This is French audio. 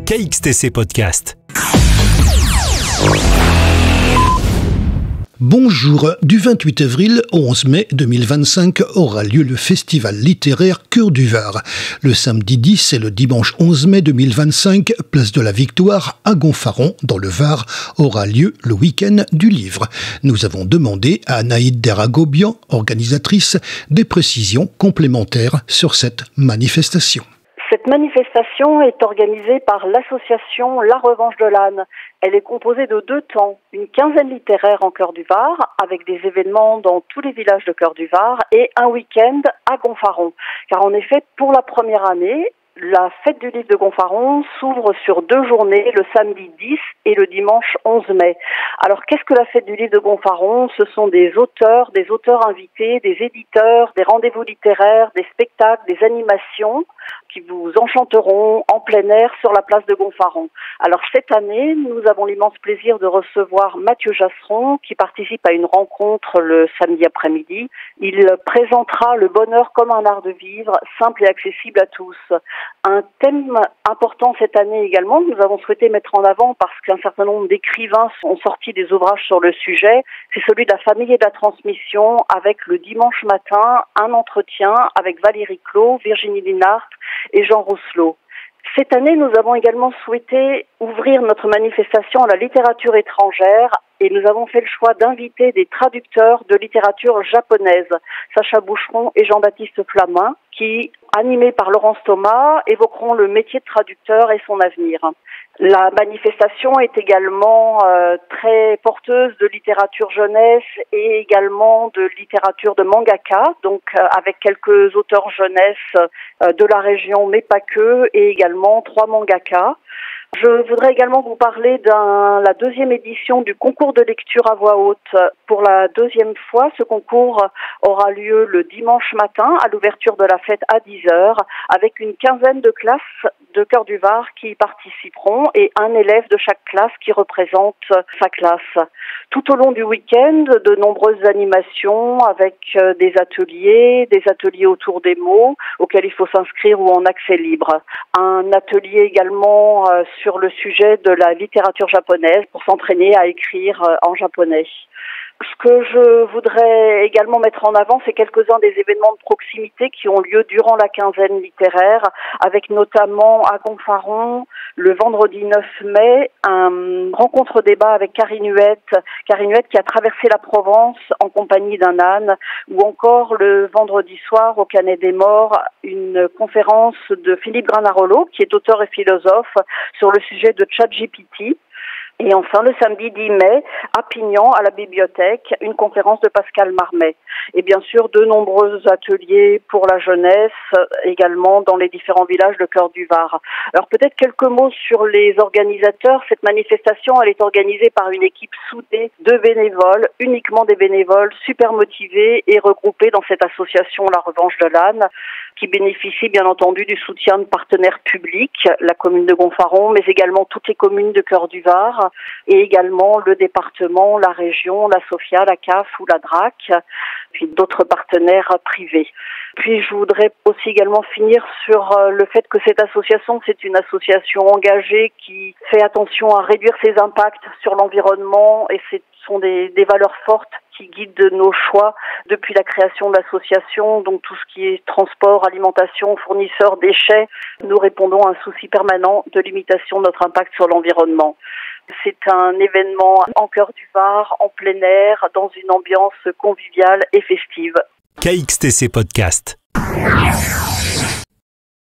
KXTC Podcast. Bonjour, du 28 avril au 11 mai 2025 aura lieu le festival littéraire Cœur du Var. Le samedi 10 et le dimanche 11 mai 2025, place de la Victoire à Gonfaron, dans le Var, aura lieu le week-end du livre. Nous avons demandé à Anaïde Deragobian, organisatrice, des précisions complémentaires sur cette manifestation. Cette manifestation est organisée par l'association La Revanche de l'Âne. Elle est composée de 2 temps, une quinzaine littéraire en Cœur du Var, avec des événements dans tous les villages de Cœur du Var, et un week-end à Gonfaron. Car en effet, pour la première année, la fête du livre de Gonfaron s'ouvre sur 2 journées, le samedi 10 et le dimanche 11 mai. Alors, qu'est-ce que la fête du livre de Gonfaron ? Ce sont des auteurs invités, des éditeurs, des rendez-vous littéraires, des spectacles, des animations qui vous enchanteront en plein air sur la place de Gonfaron. Alors, cette année, nous avons l'immense plaisir de recevoir Mathieu Jasseron qui participe à une rencontre le samedi après-midi. Il présentera le bonheur comme un art de vivre, simple et accessible à tous. Un thème important cette année également, nous avons souhaité mettre en avant parce qu'un certain nombre d'écrivains ont sorti des ouvrages sur le sujet, c'est celui de la famille et de la transmission, avec le dimanche matin un entretien avec Valérie Clos, Virginie Linhart et Jean Rousselot. Cette année, nous avons également souhaité ouvrir notre manifestation à la littérature étrangère et nous avons fait le choix d'inviter des traducteurs de littérature japonaise, Sacha Boucheron et Jean-Baptiste Flamin, qui, animés par Laurence Thomas, évoqueront le métier de traducteur et son avenir. La manifestation est également très porteuse de littérature jeunesse et également de littérature de mangaka, donc avec quelques auteurs jeunesse de la région, mais pas que, et également 3 mangakas. Je voudrais également vous parler de la 2e édition du concours de lecture à voix haute. Pour la 2e fois, ce concours aura lieu le dimanche matin à l'ouverture de la fête à 10h avec une quinzaine de classes de Cœur du Var qui y participeront et un élève de chaque classe qui représente sa classe. Tout au long du week-end, de nombreuses animations avec des ateliers autour des mots auxquels il faut s'inscrire ou en accès libre. Un atelier également sur le sujet de la littérature japonaise pour s'entraîner à écrire en japonais. Ce que je voudrais également mettre en avant, c'est quelques-uns des événements de proximité qui ont lieu durant la quinzaine littéraire, avec notamment à Gonfaron, le vendredi 9 mai, un rencontre-débat avec Karine Huette qui a traversé la Provence en compagnie d'un âne, ou encore le vendredi soir au Canet des Morts, une conférence de Philippe Granarolo, qui est auteur et philosophe, sur le sujet de ChatGPT. Et enfin, le samedi 10 mai, à Pignan, à la bibliothèque, une conférence de Pascal Marmet. Et bien sûr, de nombreux ateliers pour la jeunesse, également dans les différents villages de Cœur du Var. Alors peut-être quelques mots sur les organisateurs. Cette manifestation, elle est organisée par une équipe soudée de bénévoles, uniquement des bénévoles super motivés et regroupés dans cette association La Revanche de l'Âne, qui bénéficie bien entendu du soutien de partenaires publics, la commune de Gonfaron, mais également toutes les communes de Cœur du Var, et également le département, la région, la SOFIA, la CAF ou la DRAC, puis d'autres partenaires privés. Puis je voudrais aussi également finir sur le fait que cette association, c'est une association engagée qui fait attention à réduire ses impacts sur l'environnement, et ce sont des valeurs fortes qui guident nos choix depuis la création de l'association. Donc tout ce qui est transport, alimentation, fournisseurs, déchets, nous répondons à un souci permanent de limitation de notre impact sur l'environnement. C'est un événement en Cœur du Var, en plein air, dans une ambiance conviviale et festive. KXTC Podcast.